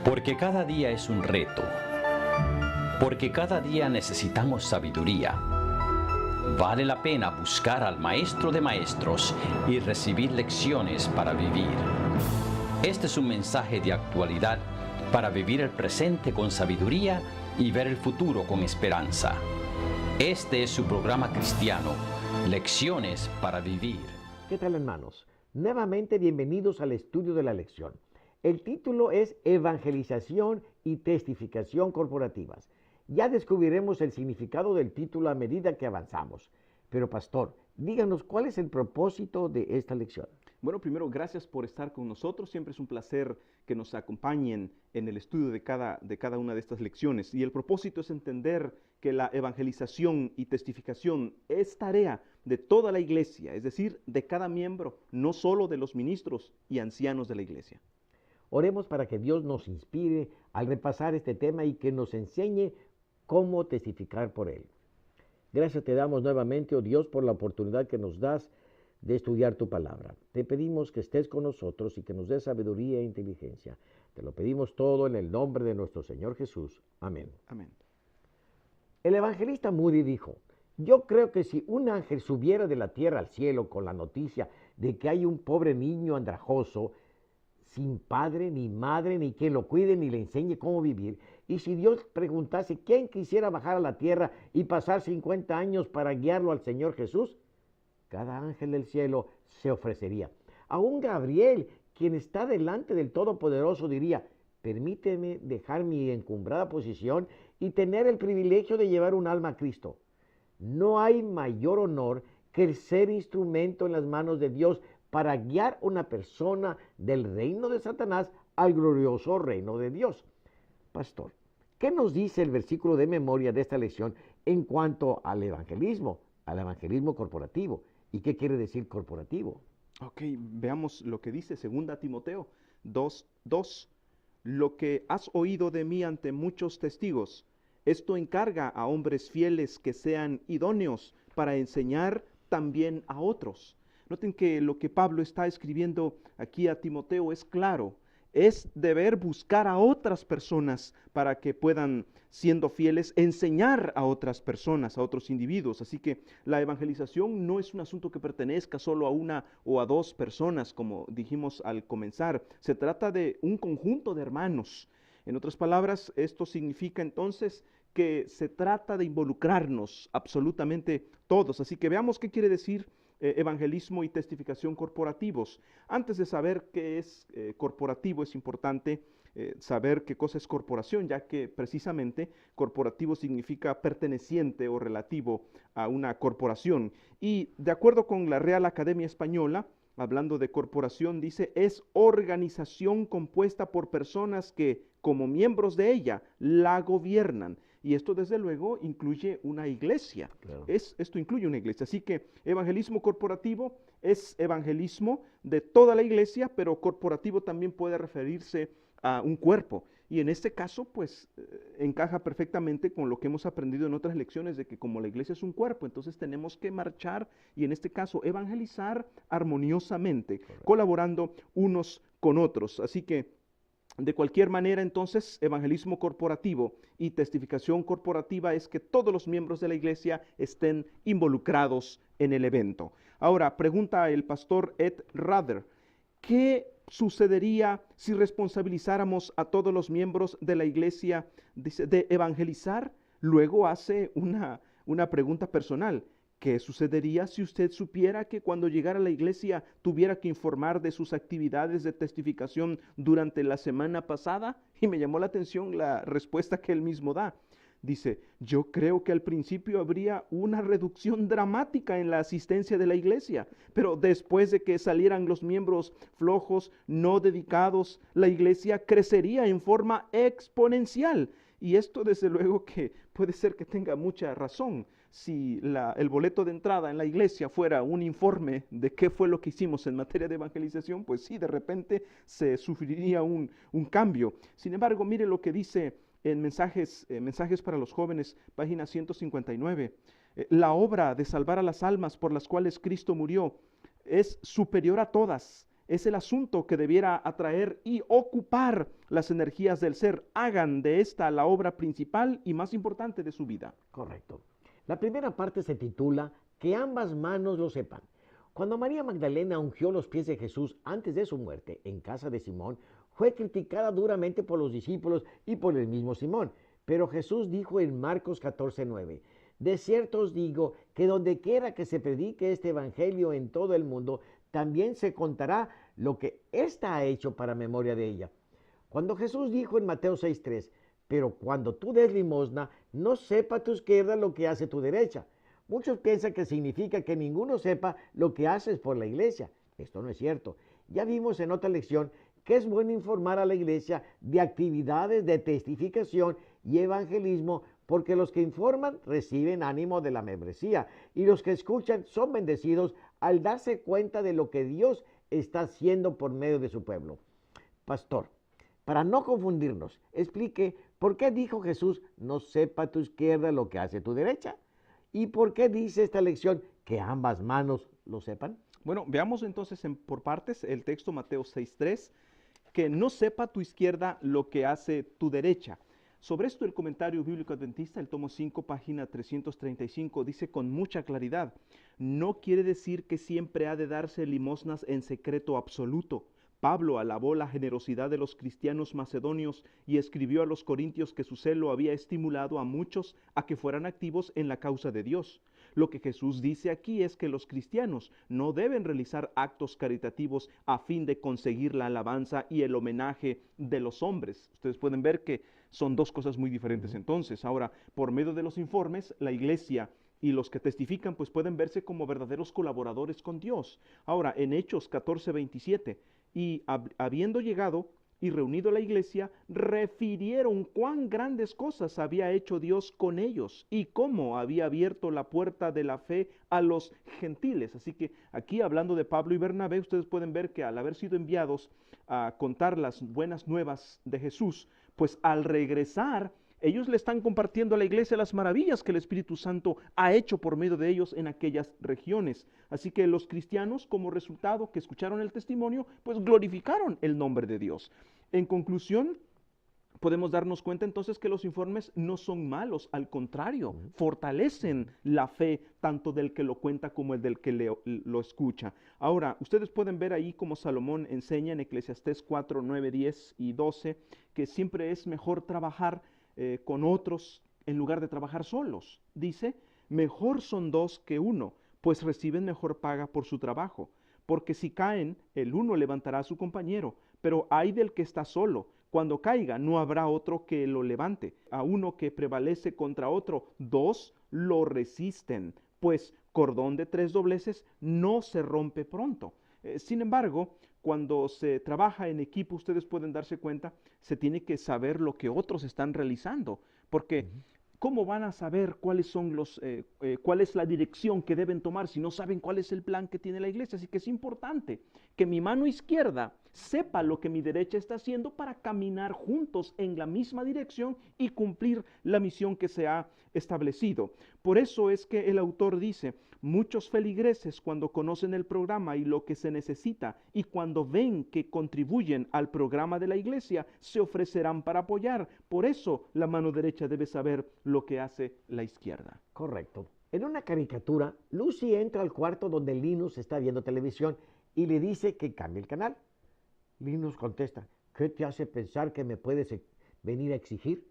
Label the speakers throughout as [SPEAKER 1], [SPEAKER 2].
[SPEAKER 1] Porque cada día es un reto. Porque cada día necesitamos sabiduría. Vale la pena buscar al Maestro de Maestros y recibir lecciones para vivir. Este es un mensaje de actualidad para vivir el presente con sabiduría y ver el futuro con esperanza. Este es su programa cristiano, Lecciones para Vivir.
[SPEAKER 2] ¿Qué tal, hermanos? Nuevamente bienvenidos al estudio de la lección. El título es Evangelización y Testificación Corporativas. Ya descubriremos el significado del título a medida que avanzamos. Pero, pastor, díganos, ¿cuál es el propósito de esta lección?
[SPEAKER 3] Bueno, primero, gracias por estar con nosotros. Siempre es un placer que nos acompañen en el estudio de cada una de estas lecciones. Y el propósito es entender que la evangelización y testificación es tarea de toda la iglesia, es decir, de cada miembro, no solo de los ministros y ancianos de la iglesia.
[SPEAKER 2] Oremos para que Dios nos inspire al repasar este tema y que nos enseñe cómo testificar por él. Gracias te damos nuevamente, oh Dios, por la oportunidad que nos das de estudiar tu palabra. Te pedimos que estés con nosotros y que nos des sabiduría e inteligencia. Te lo pedimos todo en el nombre de nuestro Señor Jesús. Amén.
[SPEAKER 3] Amén.
[SPEAKER 2] El evangelista Moody dijo: yo creo que si un ángel subiera de la tierra al cielo con la noticia de que hay un pobre niño andrajoso, sin padre, ni madre, ni quien lo cuide, ni le enseñe cómo vivir, y si Dios preguntase quién quisiera bajar a la tierra y pasar 50 años para guiarlo al Señor Jesús, cada ángel del cielo se ofrecería. Aún Gabriel, quien está delante del Todopoderoso, diría: permíteme dejar mi encumbrada posición y tener el privilegio de llevar un alma a Cristo. No hay mayor honor que el ser instrumento en las manos de Dios para guiar a una persona del reino de Satanás al glorioso reino de Dios. Pastor, ¿qué nos dice el versículo de memoria de esta lección en cuanto al evangelismo corporativo? ¿Y qué quiere decir corporativo?
[SPEAKER 3] Ok, veamos lo que dice 2 Timoteo 2:2. Lo que has oído de mí ante muchos testigos, esto encarga a hombres fieles que sean idóneos para enseñar también a otros. Noten que lo que Pablo está escribiendo aquí a Timoteo es claro. Es deber buscar a otras personas para que puedan, siendo fieles, enseñar a otras personas, a otros individuos. Así que la evangelización no es un asunto que pertenezca solo a una o a dos personas, como dijimos al comenzar. Se trata de un conjunto de hermanos. En otras palabras, esto significa entonces que se trata de involucrarnos absolutamente todos. Así que veamos qué quiere decir evangelismo y testificación corporativos. Antes de saber qué es corporativo, es importante saber qué cosa es corporación, ya que precisamente corporativo significa perteneciente o relativo a una corporación. Y de acuerdo con la Real Academia Española, hablando de corporación, dice: es organización compuesta por personas que, como miembros de ella, la gobiernan. Y esto, desde luego, incluye una iglesia.
[SPEAKER 2] Claro.
[SPEAKER 3] Esto incluye una iglesia. Así que evangelismo corporativo es evangelismo de toda la iglesia, pero corporativo también puede referirse a un cuerpo. Y en este caso, pues, encaja perfectamente con lo que hemos aprendido en otras lecciones, de que como la iglesia es un cuerpo, entonces tenemos que marchar y, en este caso, evangelizar armoniosamente, correcto, colaborando unos con otros. Así que, de cualquier manera, entonces, evangelismo corporativo y testificación corporativa es que todos los miembros de la iglesia estén involucrados en el evento. Ahora, pregunta el pastor Ed Rather: ¿qué sucedería si responsabilizáramos a todos los miembros de la iglesia de evangelizar? Luego hace una pregunta personal. ¿Qué sucedería si usted supiera que cuando llegara a la iglesia tuviera que informar de sus actividades de testificación durante la semana pasada? Y me llamó la atención la respuesta que él mismo da. Dice: yo creo que al principio habría una reducción dramática en la asistencia de la iglesia, pero después de que salieran los miembros flojos, no dedicados, la iglesia crecería en forma exponencial. Y esto, desde luego, que puede ser que tenga mucha razón. Si el boleto de entrada en la iglesia fuera un informe de qué fue lo que hicimos en materia de evangelización, pues sí, de repente se sufriría un cambio. Sin embargo, mire lo que dice en Mensajes para los Jóvenes, página 159. La obra de salvar a las almas por las cuales Cristo murió es superior a todas. es el asunto que debiera atraer y ocupar las energías del ser. Hagan de esta la obra principal y más importante de su vida.
[SPEAKER 2] Correcto. La primera parte se titula Que ambas manos lo sepan. Cuando María Magdalena ungió los pies de Jesús antes de su muerte en casa de Simón, fue criticada duramente por los discípulos y por el mismo Simón. Pero Jesús dijo en Marcos 14:9, de cierto os digo que donde quiera que se predique este evangelio en todo el mundo, también se contará lo que ésta ha hecho para memoria de ella. Cuando Jesús dijo en Mateo 6:3, pero cuando tú des limosna, no sepa tu izquierda lo que hace tu derecha. Muchos piensan que significa que ninguno sepa lo que haces por la iglesia. Esto no es cierto. Ya vimos en otra lección que es bueno informar a la iglesia de actividades de testificación y evangelismo, porque los que informan reciben ánimo de la membresía y los que escuchan son bendecidos al darse cuenta de lo que Dios está haciendo por medio de su pueblo. Pastor, para no confundirnos, explique por qué dijo Jesús, no sepa tu izquierda lo que hace tu derecha. ¿Y por qué dice esta lección que ambas manos lo sepan?
[SPEAKER 3] Bueno, veamos entonces por partes el texto Mateo 6:3, que no sepa tu izquierda lo que hace tu derecha. Sobre esto el comentario bíblico adventista, el tomo 5, página 335, dice con mucha claridad, no quiere decir que siempre ha de darse limosnas en secreto absoluto. Pablo alabó la generosidad de los cristianos macedonios y escribió a los corintios que su celo había estimulado a muchos a que fueran activos en la causa de Dios. Lo que Jesús dice aquí es que los cristianos no deben realizar actos caritativos a fin de conseguir la alabanza y el homenaje de los hombres. Ustedes pueden ver que son dos cosas muy diferentes entonces. Ahora, por medio de los informes, la iglesia y los que testifican pues pueden verse como verdaderos colaboradores con Dios. Ahora, en Hechos 14:27, y habiendo llegado y reunido la iglesia, refirieron cuán grandes cosas había hecho Dios con ellos y cómo había abierto la puerta de la fe a los gentiles. Así que aquí, hablando de Pablo y Bernabé, ustedes pueden ver que al haber sido enviados a contar las buenas nuevas de Jesús, pues al regresar, ellos le están compartiendo a la iglesia las maravillas que el Espíritu Santo ha hecho por medio de ellos en aquellas regiones. Así que los cristianos, como resultado que escucharon el testimonio, pues glorificaron el nombre de Dios. En conclusión, podemos darnos cuenta entonces que los informes no son malos, al contrario, fortalecen la fe tanto del que lo cuenta como el del que lo escucha. Ahora, ustedes pueden ver ahí como Salomón enseña en Eclesiastés 4, 9, 10 y 12, que siempre es mejor trabajar con otros en lugar de trabajar solos. Dice, mejor son dos que uno, pues reciben mejor paga por su trabajo, porque si caen, el uno levantará a su compañero, pero ay del que está solo, cuando caiga no habrá otro que lo levante. A uno que prevalece contra otro, dos lo resisten, pues cordón de 3 dobleces no se rompe pronto. Sin embargo, cuando se trabaja en equipo, ustedes pueden darse cuenta, se tiene que saber lo que otros están realizando, porque ¿cómo van a saber cuál es la dirección que deben tomar si no saben cuál es el plan que tiene la iglesia? Así que es importante que mi mano izquierda sepa lo que mi derecha está haciendo para caminar juntos en la misma dirección y cumplir la misión que se ha establecido. Por eso es que el autor dice, muchos feligreses cuando conocen el programa y lo que se necesita y cuando ven que contribuyen al programa de la iglesia, se ofrecerán para apoyar. Por eso la mano derecha debe saber lo que hace la izquierda.
[SPEAKER 2] Correcto. En una caricatura, Lucy entra al cuarto donde Linus está viendo televisión y le dice que cambie el canal. Linus contesta, ¿qué te hace pensar que me puedes venir a exigir?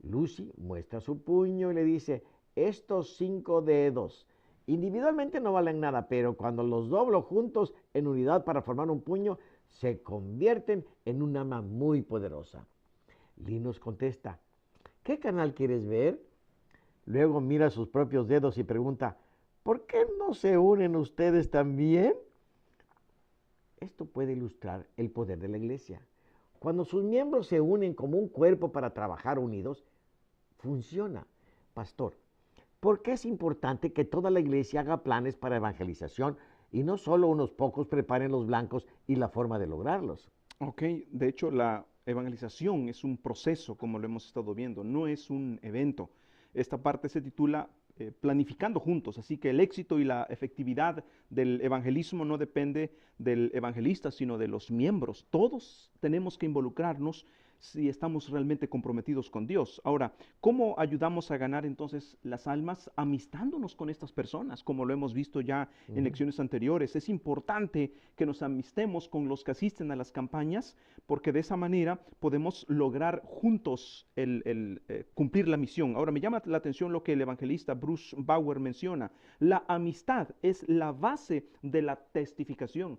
[SPEAKER 2] Lucy muestra su puño y le dice, estos 5 dedos individualmente no valen nada, pero cuando los doblo juntos en unidad para formar un puño, se convierten en un arma muy poderosa. Linus contesta, ¿qué canal quieres ver? Luego mira sus propios dedos y pregunta, ¿por qué no se unen ustedes también? Esto puede ilustrar el poder de la iglesia. Cuando sus miembros se unen como un cuerpo para trabajar unidos, funciona. Pastor, ¿por qué es importante que toda la iglesia haga planes para evangelización y no solo unos pocos preparen los blancos y la forma de lograrlos?
[SPEAKER 3] Ok, de hecho la evangelización es un proceso, como lo hemos estado viendo, no es un evento. Esta parte se titula planificando juntos. Así que el éxito y la efectividad del evangelismo no depende del evangelista, sino de los miembros. Todos tenemos que involucrarnos si estamos realmente comprometidos con Dios. Ahora, ¿cómo ayudamos a ganar entonces las almas? Amistándonos con estas personas, como lo hemos visto ya en lecciones anteriores. Es importante que nos amistemos con los que asisten a las campañas, porque de esa manera podemos lograr juntos el cumplir la misión. Ahora, me llama la atención lo que el evangelista Bruce Bauer menciona. La amistad es la base de la testificación.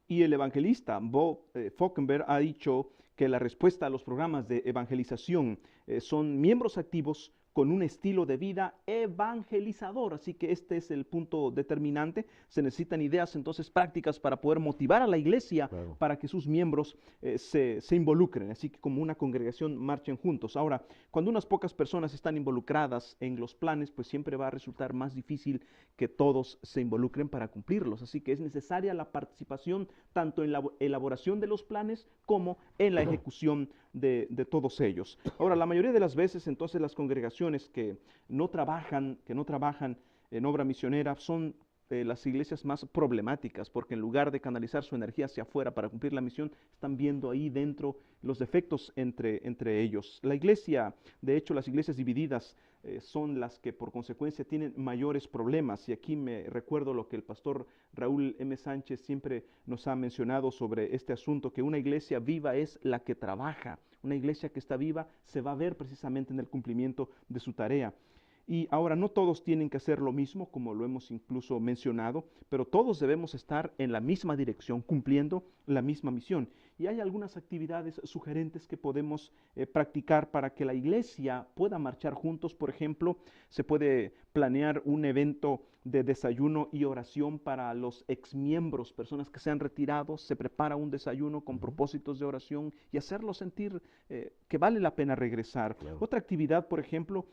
[SPEAKER 3] Y el evangelista Bo Falkenberg ha dicho que la respuesta a los programas de evangelización son miembros activos con un estilo de vida evangelizador. Así que este es el punto determinante. Se necesitan ideas entonces prácticas para poder motivar a la iglesia, claro, para que sus miembros se involucren. Así que como una congregación marchen juntos. Ahora, cuando unas pocas personas están involucradas en los planes, pues siempre va a resultar más difícil que todos se involucren para cumplirlos. Así que es necesaria la participación tanto en la elaboración de los planes como en la ejecución de todos ellos. Ahora, la mayoría de las veces entonces las congregaciones que no trabajan en obra misionera son las iglesias más problemáticas, porque en lugar de canalizar su energía hacia afuera para cumplir la misión, están viendo ahí dentro los defectos entre ellos. La iglesia, de hecho, las iglesias divididas son las que por consecuencia tienen mayores problemas. Y aquí me recuerdo lo que el pastor Raúl M. Sánchez siempre nos ha mencionado sobre este asunto, que una iglesia viva es la que trabaja. Una iglesia que está viva se va a ver precisamente en el cumplimiento de su tarea. Y ahora no todos tienen que hacer lo mismo, como lo hemos incluso mencionado, pero todos debemos estar en la misma dirección, cumpliendo la misma misión. Y hay algunas actividades sugerentes que podemos practicar para que la iglesia pueda marchar juntos. Por ejemplo, se puede planear un evento de desayuno y oración para los exmiembros, personas que se han retirado. Se prepara un desayuno con propósitos de oración y hacerlos sentir que vale la pena regresar. Claro. Otra actividad, por ejemplo,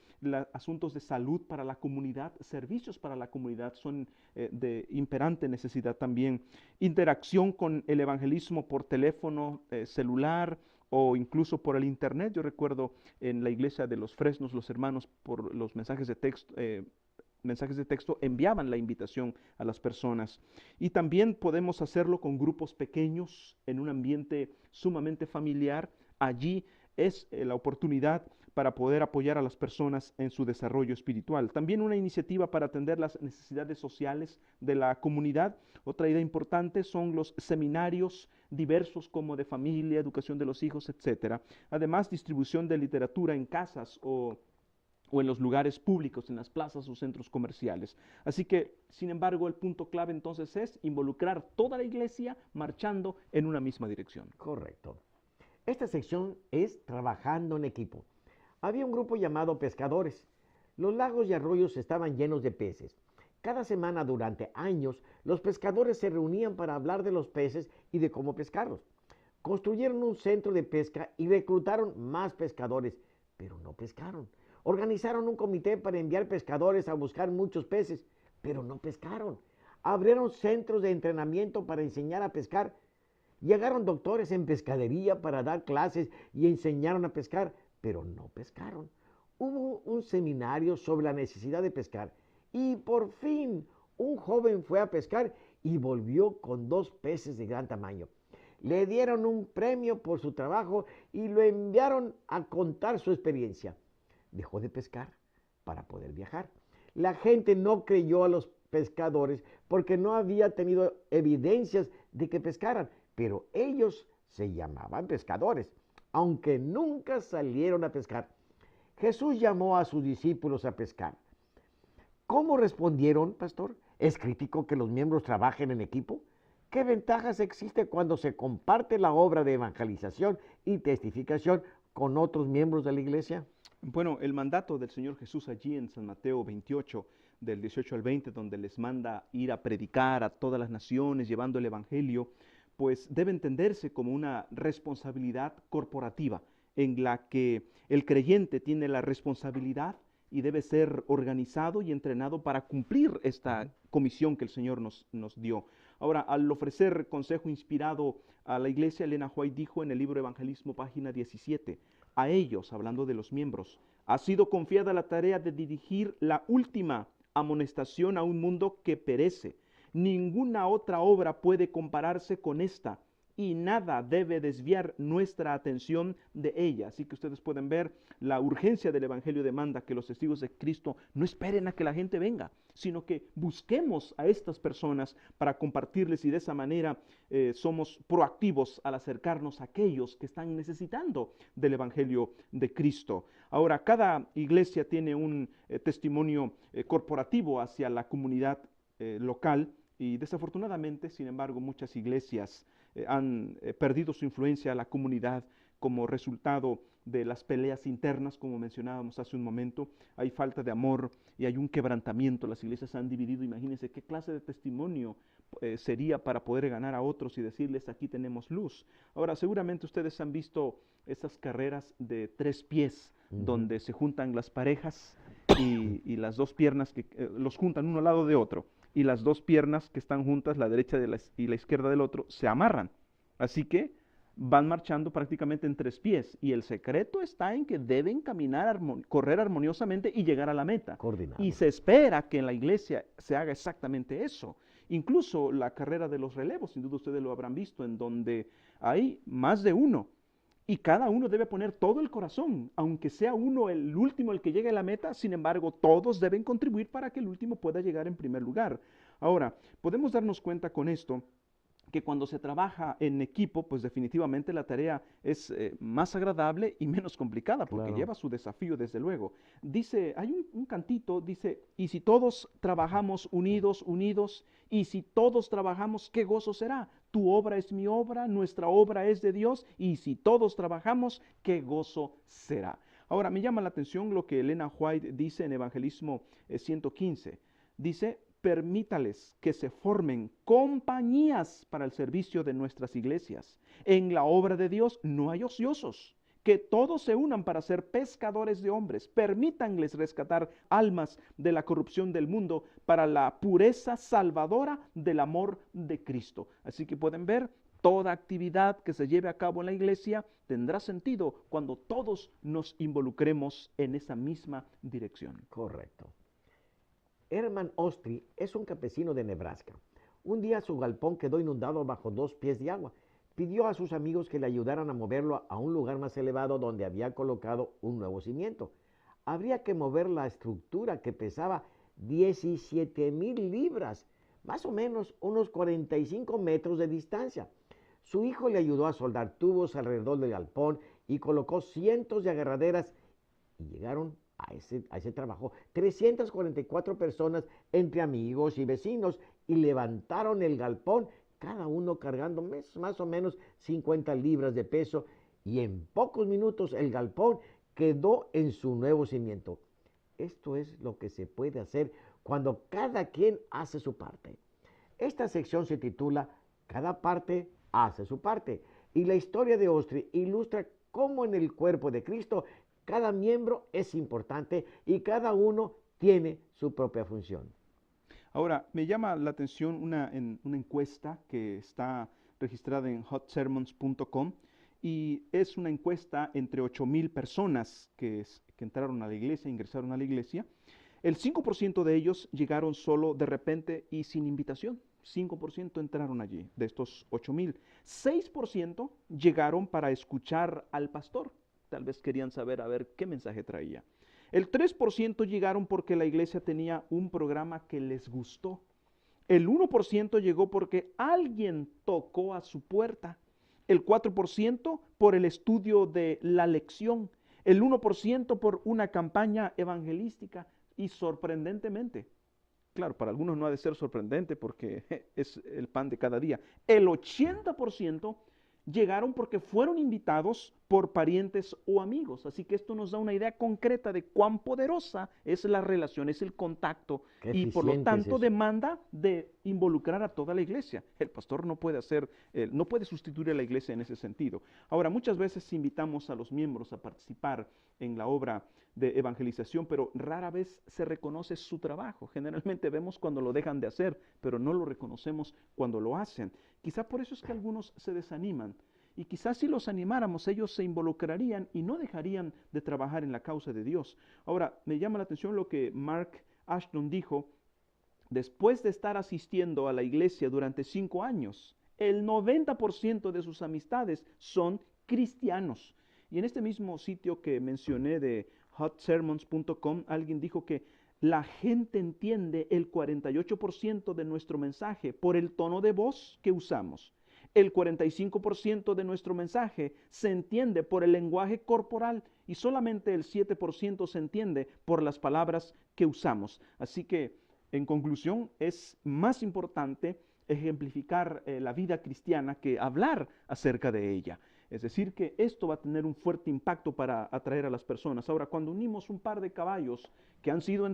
[SPEAKER 3] asuntos de salud para la comunidad, servicios para la comunidad son de imperante necesidad también. Interacción con el evangelismo por teléfono celular o incluso por el internet. Yo recuerdo en la iglesia de los Fresnos, los hermanos por los mensajes de texto enviaban la invitación a las personas. Y también podemos hacerlo con grupos pequeños en un ambiente sumamente familiar. Allí es la oportunidad para poder apoyar a las personas en su desarrollo espiritual. También una iniciativa para atender las necesidades sociales de la comunidad. Otra idea importante son los seminarios diversos como de familia, educación de los hijos, etc. Además, distribución de literatura en casas o en los lugares públicos, en las plazas o centros comerciales. Así que, sin embargo, el punto clave entonces es involucrar toda la iglesia marchando en una misma dirección.
[SPEAKER 2] Correcto. Esta sección es trabajando en equipo. Había un grupo llamado pescadores. Los lagos y arroyos estaban llenos de peces. Cada semana durante años, los pescadores se reunían para hablar de los peces y de cómo pescarlos. Construyeron un centro de pesca y reclutaron más pescadores, pero no pescaron. Organizaron un comité para enviar pescadores a buscar muchos peces, pero no pescaron. Abrieron centros de entrenamiento para enseñar a pescar. Llegaron doctores en pescadería para dar clases y enseñaron a pescar, pero no pescaron. Hubo un seminario sobre la necesidad de pescar y por fin un joven fue a pescar y volvió con 2 peces de gran tamaño. Le dieron un premio por su trabajo y lo enviaron a contar su experiencia. Dejó de pescar para poder viajar. La gente no creyó a los pescadores porque no había tenido evidencias de que pescaran, pero ellos se llamaban pescadores, aunque nunca salieron a pescar. Jesús llamó a sus discípulos a pescar. ¿Cómo respondieron, pastor? ¿Es crítico que los miembros trabajen en equipo? ¿Qué ventajas existe cuando se comparte la obra de evangelización y testificación con otros miembros de la iglesia?
[SPEAKER 3] Bueno, el mandato del Señor Jesús allí en San Mateo 28, del 18 al 20, donde les manda ir a predicar a todas las naciones llevando el evangelio, pues debe entenderse como una responsabilidad corporativa en la que el creyente tiene la responsabilidad y debe ser organizado y entrenado para cumplir esta comisión que el Señor nos dio. Ahora, al ofrecer consejo inspirado a la iglesia, Elena White dijo en el libro Evangelismo, página 17, a ellos, hablando de los miembros, ha sido confiada la tarea de dirigir la última amonestación a un mundo que perece. Ninguna otra obra puede compararse con esta y nada debe desviar nuestra atención de ella. Así que ustedes pueden ver la urgencia del Evangelio demanda que los testigos de Cristo no esperen a que la gente venga, sino que busquemos a estas personas para compartirles y de esa manera somos proactivos al acercarnos a aquellos que están necesitando del Evangelio de Cristo. Ahora, cada iglesia tiene un testimonio corporativo hacia la comunidad local y desafortunadamente, sin embargo, muchas iglesias han perdido su influencia a la comunidad como resultado de las peleas internas, como mencionábamos hace un momento. Hay falta de amor y hay un quebrantamiento. Las iglesias se han dividido. Imagínense qué clase de testimonio sería para poder ganar a otros y decirles aquí tenemos luz. Ahora, seguramente ustedes han visto esas carreras de 3 pies, donde se juntan las parejas y las dos piernas que los juntan uno al lado de otro. Y las dos piernas que están juntas, la derecha y la izquierda del otro, se amarran. Así que van marchando prácticamente en 3 pies. Y el secreto está en que deben caminar, correr armoniosamente y llegar a la meta.
[SPEAKER 2] Coordinado.
[SPEAKER 3] Y se espera que en la iglesia se haga exactamente eso. Incluso la carrera de los relevos, sin duda ustedes lo habrán visto, en donde hay más de uno. Y cada uno debe poner todo el corazón, aunque sea uno el último el que llegue a la meta, sin embargo, todos deben contribuir para que el último pueda llegar en primer lugar. Ahora, podemos darnos cuenta con esto que cuando se trabaja en equipo, pues definitivamente la tarea es más agradable y menos complicada, porque
[SPEAKER 2] Claro.
[SPEAKER 3] lleva su desafío, desde luego. Dice, hay un cantito, dice, y si todos trabajamos unidos, y si todos trabajamos, ¿qué gozo será? Tu obra es mi obra, nuestra obra es de Dios, y si todos trabajamos, ¿qué gozo será? Ahora, me llama la atención lo que Elena White dice en Evangelismo 115. Dice, permítales que se formen compañías para el servicio de nuestras iglesias. En la obra de Dios no hay ociosos. Que todos se unan para ser pescadores de hombres. Permítanles rescatar almas de la corrupción del mundo para la pureza salvadora del amor de Cristo. Así que pueden ver, toda actividad que se lleve a cabo en la iglesia tendrá sentido cuando todos nos involucremos en esa misma dirección.
[SPEAKER 2] Correcto. Herman Ostry es un campesino de Nebraska. Un día su galpón quedó inundado bajo 2 pies de agua. Pidió a sus amigos que le ayudaran a moverlo a un lugar más elevado donde había colocado un nuevo cimiento. Habría que mover la estructura que pesaba 17,000 libras, más o menos unos 45 metros de distancia. Su hijo le ayudó a soldar tubos alrededor del galpón y colocó cientos de agarraderas y llegaron a ese trabajo 344 personas entre amigos y vecinos y levantaron el galpón, cada uno cargando más o menos 50 libras de peso, y en pocos minutos el galpón quedó en su nuevo cimiento. Esto es lo que se puede hacer cuando cada quien hace su parte. Esta sección se titula Cada parte hace su parte, y la historia de Ostry ilustra cómo en el cuerpo de Cristo cada miembro es importante y cada uno tiene su propia función.
[SPEAKER 3] Ahora, me llama la atención una encuesta que está registrada en hotsermons.com y es una encuesta entre 8,000 personas que entraron a la iglesia, ingresaron a la iglesia. El 5% de ellos llegaron solo de repente y sin invitación. 5% entraron allí, de estos 8,000. 6% llegaron para escuchar al pastor. Tal vez querían saber a ver qué mensaje traía. El 3% llegaron porque la iglesia tenía un programa que les gustó. El 1% llegó porque alguien tocó a su puerta. El 4% por el estudio de la lección. El 1% por una campaña evangelística. Y sorprendentemente, claro, para algunos no ha de ser sorprendente porque es el pan de cada día, el 80% llegaron porque fueron invitados por parientes o amigos. Así que esto nos da una idea concreta de cuán poderosa es la relación, es el contacto,
[SPEAKER 2] Qué
[SPEAKER 3] y por lo
[SPEAKER 2] eficiente es
[SPEAKER 3] tanto
[SPEAKER 2] eso.
[SPEAKER 3] demanda de involucrar a toda la iglesia. El pastor no puede no puede sustituir a la iglesia en ese sentido. Ahora, muchas veces invitamos a los miembros a participar en la obra de evangelización, pero rara vez se reconoce su trabajo. Generalmente vemos cuando lo dejan de hacer, pero no lo reconocemos cuando lo hacen. Quizá por eso es que algunos se desaniman. Y quizás si los animáramos, ellos se involucrarían y no dejarían de trabajar en la causa de Dios. Ahora, me llama la atención lo que Mark Ashton dijo. Después de estar asistiendo a la iglesia durante 5 años, el 90% de sus amistades son cristianos. Y en este mismo sitio que mencioné de hotsermons.com, alguien dijo que la gente entiende el 48% de nuestro mensaje por el tono de voz que usamos. El 45% de nuestro mensaje se entiende por el lenguaje corporal y solamente el 7% se entiende por las palabras que usamos. Así que, en conclusión, es más importante ejemplificar la vida cristiana que hablar acerca de ella. Es decir, que esto va a tener un fuerte impacto para atraer a las personas. Ahora, cuando unimos un par de caballos que han sido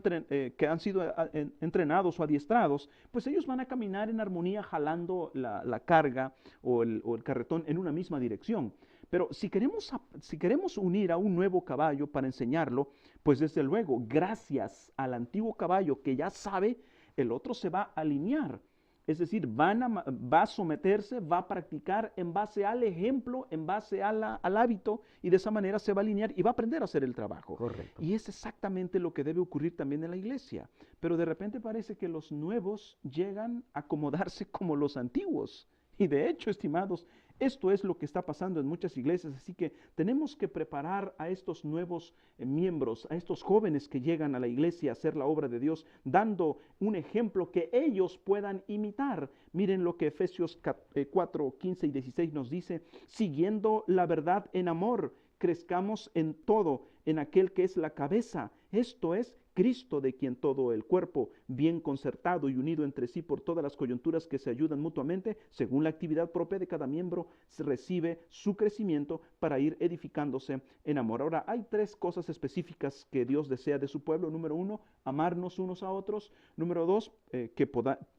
[SPEAKER 3] entrenados o adiestrados, pues ellos van a caminar en armonía jalando la carga o el carretón en una misma dirección. Pero si queremos unir a un nuevo caballo para enseñarlo, pues desde luego, gracias al antiguo caballo que ya sabe, el otro se va a alinear. Es decir, va a someterse, va a practicar en base al ejemplo, en base al hábito, y de esa manera se va a alinear y va a aprender a hacer el trabajo.
[SPEAKER 2] Correcto.
[SPEAKER 3] Y es exactamente lo que debe ocurrir también en la iglesia. Pero de repente parece que los nuevos llegan a acomodarse como los antiguos. Y de hecho, estimados, esto es lo que está pasando en muchas iglesias, así que tenemos que preparar a estos nuevos miembros, a estos jóvenes que llegan a la iglesia a hacer la obra de Dios, dando un ejemplo que ellos puedan imitar. Miren lo que Efesios 4, 15 y 16 nos dice: siguiendo la verdad en amor, crezcamos en todo, en aquel que es la cabeza, esto es Cristo, de quien todo el cuerpo, bien concertado y unido entre sí por todas las coyunturas que se ayudan mutuamente, según la actividad propia de cada miembro, recibe su crecimiento para ir edificándose en amor. Ahora, hay 3 cosas específicas que Dios desea de su pueblo. Número 1, amarnos unos a otros. Número 2, que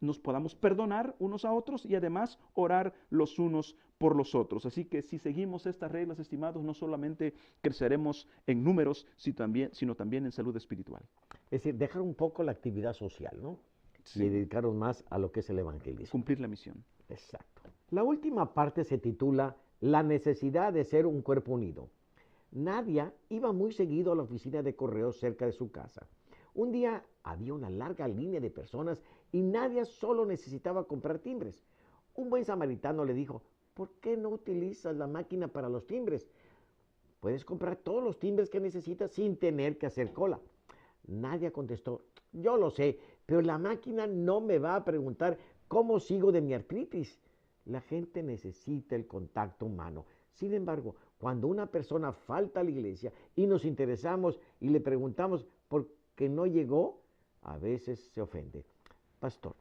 [SPEAKER 3] nos podamos perdonar unos a otros, y además orar los unos por los otros. Así que si seguimos estas reglas, estimados, no solamente creceremos en números, sino también en salud espiritual.
[SPEAKER 2] Es decir, dejar un poco la actividad social, ¿no?
[SPEAKER 3] Sí.
[SPEAKER 2] Y dedicarnos más a lo que es el evangelismo.
[SPEAKER 3] Cumplir la misión.
[SPEAKER 2] Exacto. La última parte se titula La necesidad de ser un cuerpo unido. Nadia iba muy seguido a la oficina de correos cerca de su casa. Un día había una larga línea de personas y Nadia solo necesitaba comprar timbres. Un buen samaritano le dijo: ¿por qué no utilizas la máquina para los timbres? Puedes comprar todos los timbres que necesitas sin tener que hacer cola. Nadia contestó: yo lo sé, pero la máquina no me va a preguntar cómo sigo de mi artritis. La gente necesita el contacto humano. Sin embargo, cuando una persona falta a la iglesia y nos interesamos y le preguntamos por qué no llegó, a veces se ofende. Pastor,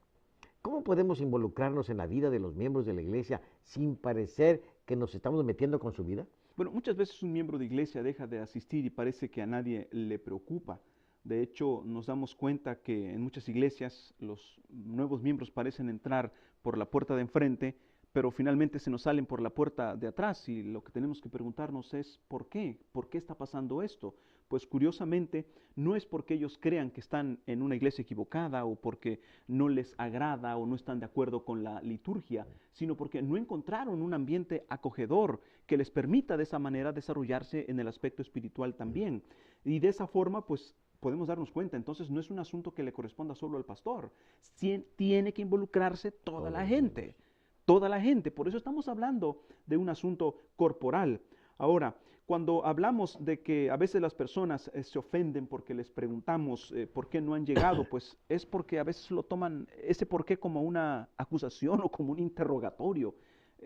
[SPEAKER 2] ¿cómo podemos involucrarnos en la vida de los miembros de la iglesia sin parecer que nos estamos metiendo con su vida?
[SPEAKER 3] Bueno, muchas veces un miembro de iglesia deja de asistir y parece que a nadie le preocupa. De hecho, nos damos cuenta que en muchas iglesias los nuevos miembros parecen entrar por la puerta de enfrente, pero finalmente se nos salen por la puerta de atrás, y lo que tenemos que preguntarnos es ¿por qué? ¿Por qué está pasando esto? Pues curiosamente no es porque ellos crean que están en una iglesia equivocada o porque no les agrada o no están de acuerdo con la liturgia, sino porque no encontraron un ambiente acogedor que les permita de esa manera desarrollarse en el aspecto espiritual también. Y de esa forma, pues podemos darnos cuenta, entonces no es un asunto que le corresponda solo al pastor, tiene que involucrarse toda la gente. Toda la gente, por eso estamos hablando de un asunto corporal. Ahora, cuando hablamos de que a veces las personas se ofenden porque les preguntamos por qué no han llegado, pues es porque a veces lo toman ese por qué como una acusación o como un interrogatorio,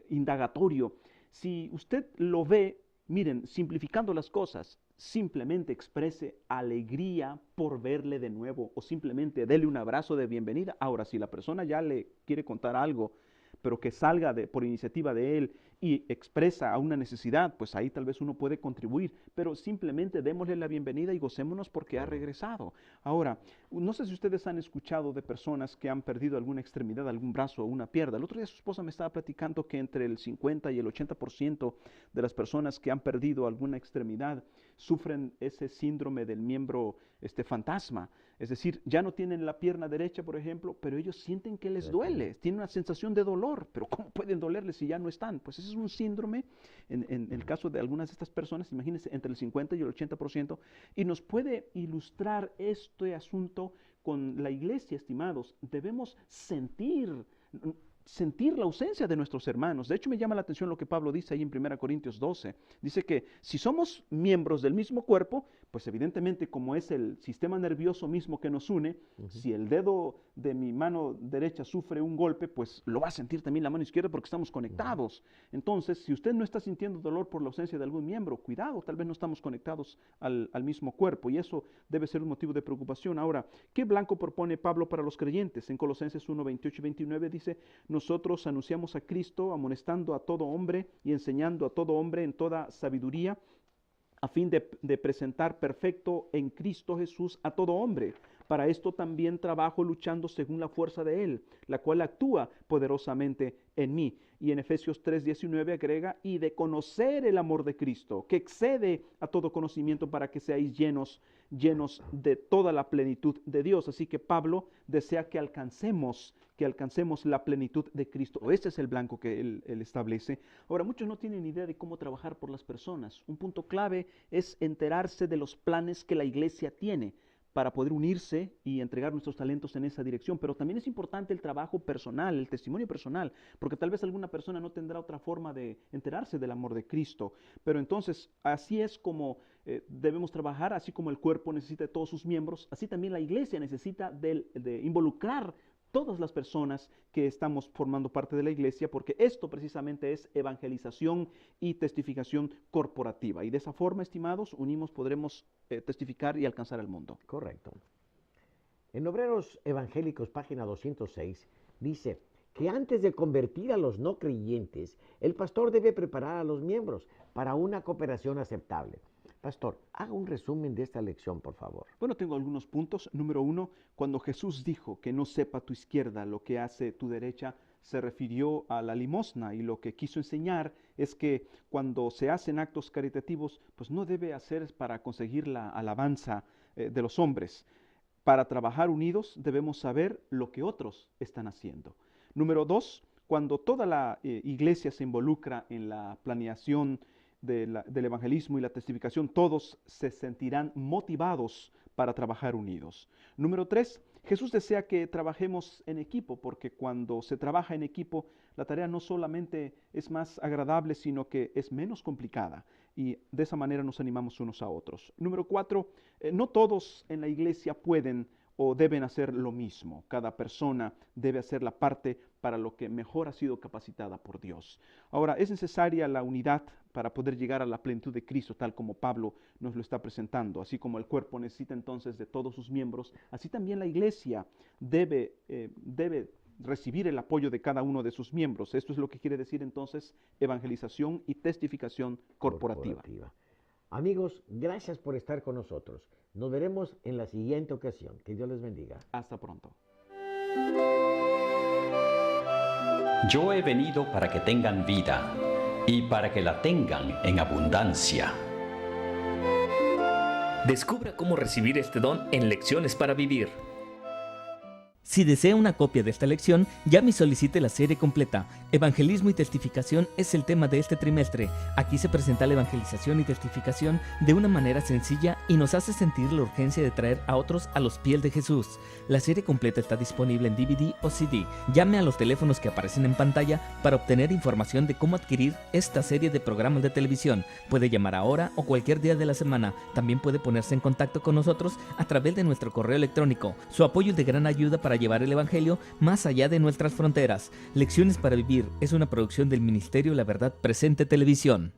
[SPEAKER 3] indagatorio. Si usted lo ve, miren, simplificando las cosas, simplemente exprese alegría por verle de nuevo o simplemente dele un abrazo de bienvenida. Ahora, si la persona ya le quiere contar algo, pero que salga por iniciativa de él y expresa a una necesidad, pues ahí tal vez uno puede contribuir, pero simplemente démosle la bienvenida y gocémonos porque ha regresado. Ahora, no sé si ustedes han escuchado de personas que han perdido alguna extremidad, algún brazo o una pierna. El otro día su esposa me estaba platicando que entre el 50 y el 80% de las personas que han perdido alguna extremidad sufren ese síndrome del miembro fantasma. Es decir, ya no tienen la pierna derecha, por ejemplo, pero ellos sienten que les duele, tienen una sensación de dolor, pero ¿cómo pueden dolerles si ya no están? Pues ese es un síndrome, en el caso de algunas de estas personas, imagínense, entre el 50 y el 80%, y nos puede ilustrar este asunto con la iglesia, estimados. Debemos sentir la ausencia de nuestros hermanos. De hecho, me llama la atención lo que Pablo dice ahí en 1 Corintios 12. Dice que si somos miembros del mismo cuerpo, pues evidentemente como es el sistema nervioso mismo que nos une, si el dedo de mi mano derecha sufre un golpe, pues lo va a sentir también la mano izquierda porque estamos conectados. Entonces, si usted no está sintiendo dolor por la ausencia de algún miembro, cuidado, tal vez no estamos conectados al mismo cuerpo, y eso debe ser un motivo de preocupación. Ahora, ¿qué blanco propone Pablo para los creyentes? En Colosenses 1, 28 y 29 dice: nosotros anunciamos a Cristo, amonestando a todo hombre y enseñando a todo hombre en toda sabiduría, a fin de presentar perfecto en Cristo Jesús a todo hombre. Para esto también trabajo luchando según la fuerza de Él, la cual actúa poderosamente en mí. Y en Efesios 3:19 agrega: y de conocer el amor de Cristo, que excede a todo conocimiento, para que seáis llenos de toda la plenitud de Dios. Así que Pablo desea que alcancemos la plenitud de Cristo. Este es el blanco que él establece. Ahora, muchos no tienen idea de cómo trabajar por las personas. Un punto clave es enterarse de los planes que la iglesia tiene para poder unirse y entregar nuestros talentos en esa dirección. Pero también es importante el trabajo personal, el testimonio personal, porque tal vez alguna persona no tendrá otra forma de enterarse del amor de Cristo. Pero entonces, así es como debemos trabajar, así como el cuerpo necesita de todos sus miembros, así también la iglesia necesita de involucrar todas las personas que estamos formando parte de la iglesia, porque esto precisamente es evangelización y testificación corporativa. Y de esa forma, estimados, podremos testificar y alcanzar al mundo.
[SPEAKER 2] Correcto. En Obreros Evangélicos, página 206, dice que antes de convertir a los no creyentes, el pastor debe preparar a los miembros para una cooperación aceptable. Pastor, haga un resumen de esta lección, por favor.
[SPEAKER 3] Bueno, tengo algunos puntos. Número 1, cuando Jesús dijo que no sepa tu izquierda lo que hace tu derecha, se refirió a la limosna, y lo que quiso enseñar es que cuando se hacen actos caritativos, pues no debe hacer para conseguir la alabanza de los hombres. Para trabajar unidos debemos saber lo que otros están haciendo. Número 2, cuando toda la iglesia se involucra en la planeación del evangelismo y la testificación, todos se sentirán motivados para trabajar unidos. Número 3, Jesús desea que trabajemos en equipo, porque cuando se trabaja en equipo, la tarea no solamente es más agradable, sino que es menos complicada, y de esa manera nos animamos unos a otros. Número 4, no todos en la iglesia pueden o deben hacer lo mismo. Cada persona debe hacer la parte para lo que mejor ha sido capacitada por Dios. Ahora, es necesaria la unidad para poder llegar a la plenitud de Cristo, tal como Pablo nos lo está presentando. Así como el cuerpo necesita entonces de todos sus miembros, así también la iglesia debe recibir el apoyo de cada uno de sus miembros. Esto es lo que quiere decir entonces evangelización y testificación corporativa.
[SPEAKER 2] Amigos, gracias por estar con nosotros. Nos veremos en la siguiente ocasión. Que Dios les bendiga.
[SPEAKER 3] Hasta pronto.
[SPEAKER 1] Yo he venido para que tengan vida y para que la tengan en abundancia.
[SPEAKER 4] Descubra cómo recibir este don en Lecciones para Vivir. Si desea una copia de esta lección, llame y solicite la serie completa. Evangelismo y testificación es el tema de este trimestre. Aquí se presenta la evangelización y testificación de una manera sencilla y nos hace sentir la urgencia de traer a otros a los pies de Jesús. La serie completa está disponible en DVD o CD. Llame a los teléfonos que aparecen en pantalla para obtener información de cómo adquirir esta serie de programas de televisión. Puede llamar ahora o cualquier día de la semana. También puede ponerse en contacto con nosotros a través de nuestro correo electrónico. Su apoyo es de gran ayuda para llevar el Evangelio más allá de nuestras fronteras. Lecciones para Vivir es una producción del Ministerio La Verdad Presente Televisión.